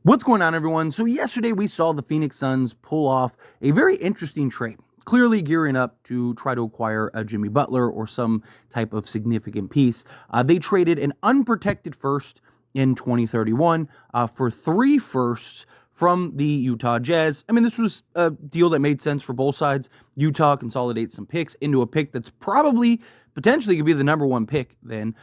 What's going on, everyone? So yesterday we saw the Phoenix Suns pull off a very interesting trade, clearly gearing up to try to acquire a Jimmy Butler or some type of significant piece. They traded an unprotected first in 2031 for 3 firsts from the Utah Jazz. I mean, this was a deal that made sense for both sides. Utah consolidates some picks into a pick that's probably potentially could be the number one pick then.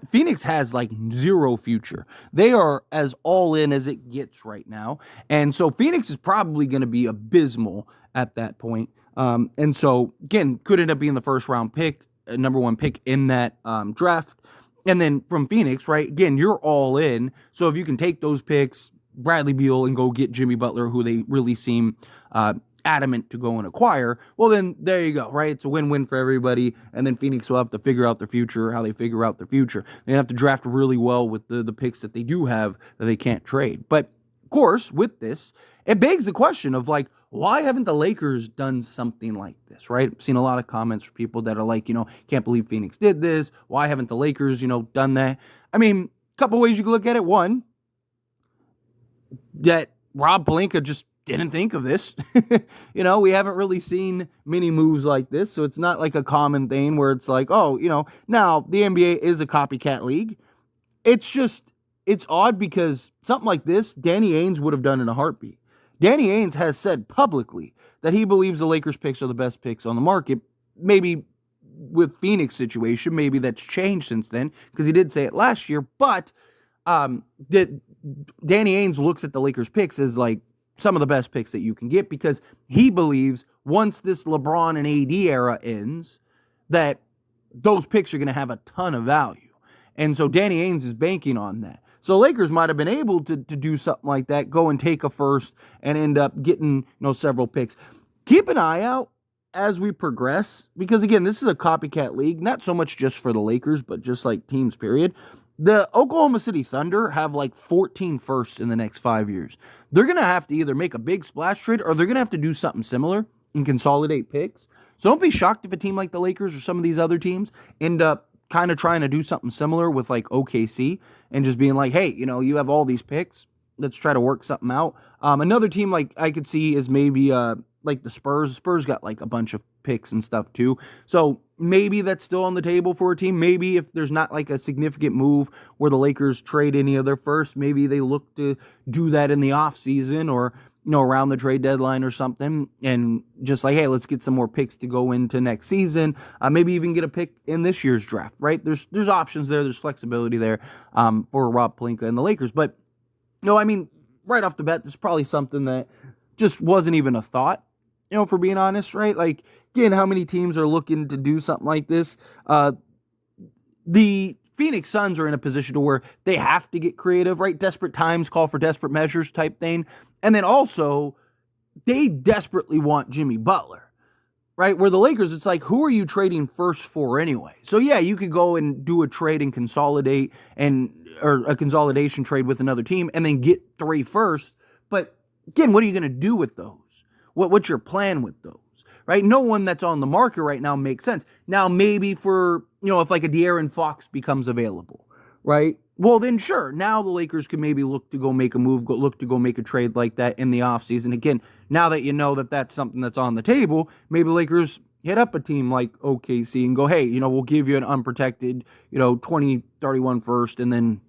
Phoenix has like zero future. They are as all in as it gets right now. And so Phoenix is probably going to be abysmal at that point. And so, again, could end up being the first round pick, number one pick in that draft. And then from Phoenix, right, again, you're all in. So if you can take those picks, Bradley Beal, and go get Jimmy Butler, who they really seem adamant to go and acquire, well, then there you go, right? It's a win-win for everybody, and then Phoenix will have to figure out their future, how they figure out their future. They have to draft really well with the picks that they do have that they can't trade. But, of course, with this, it begs the question of, like, why haven't the Lakers done something like this, right? I've seen a lot of comments from people that are like, can't believe Phoenix did this. Why haven't the Lakers, done that? I mean, a couple ways you can look at it. One, that Rob Pelinka just didn't think of this. We haven't really seen many moves like this, so it's not like a common thing where it's like, now the NBA is a copycat league. It's odd because something like this, Danny Ainge would have done in a heartbeat. Danny Ainge has said publicly that he believes the Lakers picks are the best picks on the market. Maybe with Phoenix situation, maybe that's changed since then, because he did say it last year, but that Danny Ainge looks at the Lakers picks as like some of the best picks that you can get, because he believes once this LeBron and AD era ends, that those picks are going to have a ton of value. And so Danny Ainge is banking on that. So Lakers might have been able to do something like that, go and take a first and end up getting, several picks. Keep an eye out as we progress, because again, this is a copycat league, not so much just for the Lakers, but just like teams, period. The Oklahoma City Thunder have like 14 firsts in the next 5 years. They're going to have to either make a big splash trade or they're going to have to do something similar and consolidate picks. So don't be shocked if a team like the Lakers or some of these other teams end up kind of trying to do something similar with like OKC and just being like, hey, you have all these picks. Let's try to work something out. Another team like I could see is maybe like the Spurs. The Spurs got like a bunch of picks and stuff too. So maybe that's still on the table for a team. Maybe if there's not like a significant move where the Lakers trade any of their first, maybe they look to do that in the offseason or, around the trade deadline or something, and just like, hey, let's get some more picks to go into next season. Maybe even get a pick in this year's draft, right? There's options there. There's flexibility there for Rob Pelinka and the Lakers. But, right off the bat, there's probably something that just wasn't even a thought, for being honest, right? Like, again, how many teams are looking to do something like this? The Phoenix Suns are in a position to where they have to get creative, right? Desperate times call for desperate measures type thing. And then also, they desperately want Jimmy Butler, right? Where the Lakers, it's like, who are you trading first for anyway? So yeah, you could go and do a trade and consolidate or a consolidation trade with another team and then get 3 firsts. But again, what are you going to do with those? What's your plan with those? Right? No one that's on the market right now makes sense. Now, maybe for, if like a De'Aaron Fox becomes available, right? Well, then sure. Now the Lakers can maybe look to go make a move, look to go make a trade like that in the offseason. Again, now that you know that that's something that's on the table, maybe the Lakers hit up a team like OKC and go, hey, we'll give you an unprotected, 2031 first, and then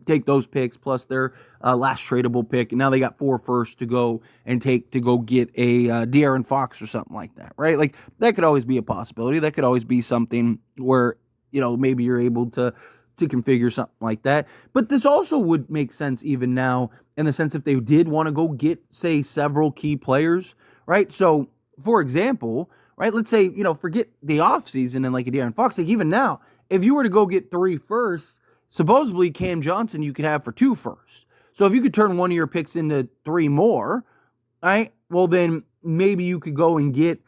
take those picks plus their last tradable pick, and now they got 4 firsts to go and take to go get a De'Aaron Fox or something like that, right? Like, that could always be a possibility. That could always be something where, maybe you're able to configure something like that. But this also would make sense even now in the sense if they did want to go get, say, several key players, right? So, for example, right, let's say, forget the offseason and like a De'Aaron Fox, like even now, if you were to go get 3 firsts, supposedly Cam Johnson you could have for 2 firsts. So if you could turn one of your picks into 3 more, right? Well, then maybe you could go and get,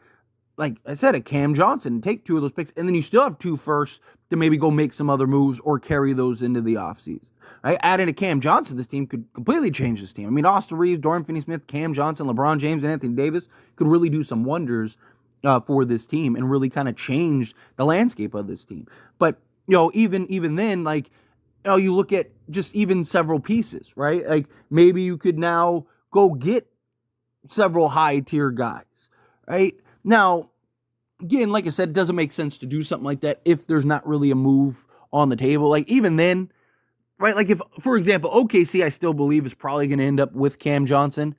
like I said, a Cam Johnson and take 2 of those picks, and then you still have 2 firsts to maybe go make some other moves or carry those into the offseason. Right? Adding a Cam Johnson, this team could completely change this team. Austin Reeves, Dorian Finney-Smith, Cam Johnson, LeBron James, and Anthony Davis could really do some wonders for this team and really kind of change the landscape of this team. But, even then, like, you look at just even several pieces, right? Like maybe you could now go get several high tier guys, right? Now, again, like I said, it doesn't make sense to do something like that if there's not really a move on the table. Like even then, right? Like if, for example, OKC, I still believe is probably going to end up with Cam Johnson.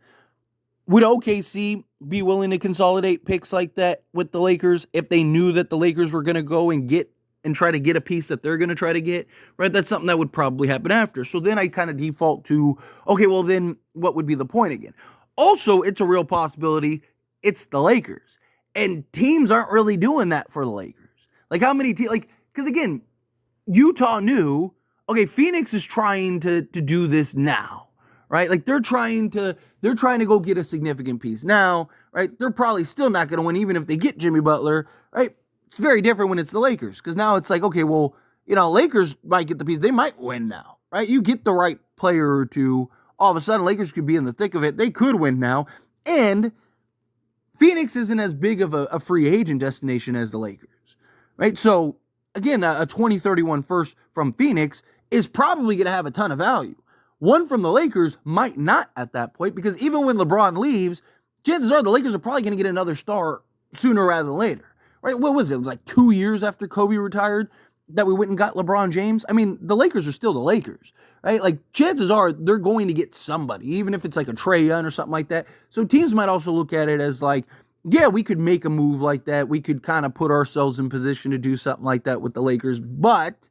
Would OKC be willing to consolidate picks like that with the Lakers if they knew that the Lakers were going to go and try to get a piece that they're going to try to get, right? That's something that would probably happen after. So then I kind of default to, okay, well then what would be the point again? Also, it's a real possibility it's the Lakers. And teams aren't really doing that for the Lakers. Like how many teams, like, because again, Utah knew, okay, Phoenix is trying to do this now, right? Like they're trying to go get a significant piece now, right? They're probably still not going to win even if they get Jimmy Butler, right? It's very different when it's the Lakers because now it's like, okay, well, Lakers might get the piece. They might win now, right? You get the right player or two, all of a sudden Lakers could be in the thick of it. They could win now. And Phoenix isn't as big of a free agent destination as the Lakers, right? So again, a 2031 first from Phoenix is probably going to have a ton of value. One from the Lakers might not at that point because even when LeBron leaves, chances are the Lakers are probably going to get another star sooner rather than later, right? What was it? It was like 2 years after Kobe retired that we went and got LeBron James. I mean, the Lakers are still the Lakers, right? Like chances are they're going to get somebody, even if it's like a Trae Young or something like that. So teams might also look at it as like, yeah, we could make a move like that. We could kind of put ourselves in position to do something like that with the Lakers, but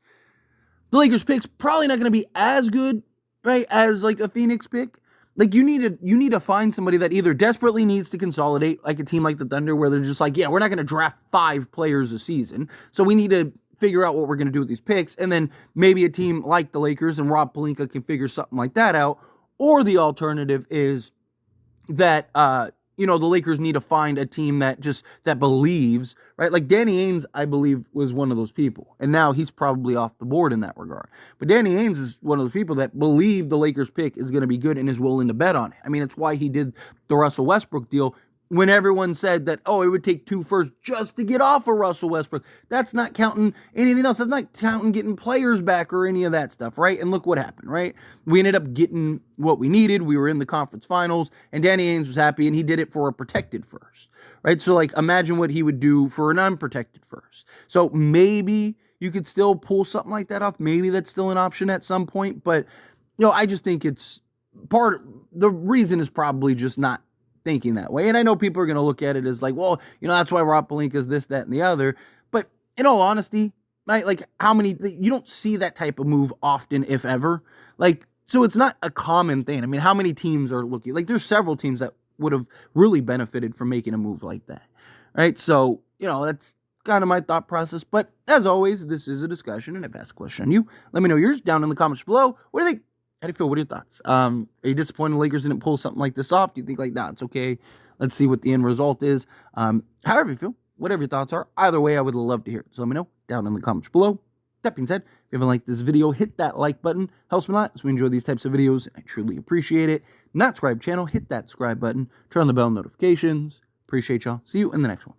the Lakers pick's probably not going to be as good, right, as like a Phoenix pick. Like you need to find somebody that either desperately needs to consolidate, like a team like the Thunder, where they're just like, yeah, we're not going to draft 5 players a season, so we need to figure out what we're going to do with these picks, and then maybe a team like the Lakers and Rob Pelinka can figure something like that out, or the alternative is that the Lakers need to find a team that believes, right? Like Danny Ainge, I believe, was one of those people. And now he's probably off the board in that regard. But Danny Ainge is one of those people that believe the Lakers pick is going to be good and is willing to bet on it. I mean, it's why he did the Russell Westbrook deal when everyone said that, oh, it would take 2 firsts just to get off of Russell Westbrook. That's not counting anything else. That's not counting getting players back or any of that stuff, right? And look what happened, right? We ended up getting what we needed. We were in the conference finals, and Danny Ainge was happy, and he did it for a protected first, right? So, like, imagine what he would do for an unprotected first. So maybe you could still pull something like that off. Maybe that's still an option at some point, but, I just think the reason is probably just not thinking that way. And I know people are going to look at it as like, well, that's why Rob Pelinka is this, that, and the other. But in all honesty, right, like you don't see that type of move often, if ever. Like, so it's not a common thing. I mean, how many teams are looking? Like, there's several teams that would have really benefited from making a move like that, right? So, that's kind of my thought process. But as always, this is a discussion, and I've asked a question on you. Let me know yours down in the comments below. What do you think? How do you feel? What are your thoughts? Are you disappointed the Lakers didn't pull something like this off? Do you think like, nah, it's okay. Let's see what the end result is. However you feel, whatever your thoughts are. Either way, I would love to hear it. So let me know down in the comments below. That being said, if you haven't liked this video, hit that like button. Helps me a lot as we enjoy these types of videos. I truly appreciate it. Not subscribe channel, hit that subscribe button. Turn on the bell notifications. Appreciate y'all. See you in the next one.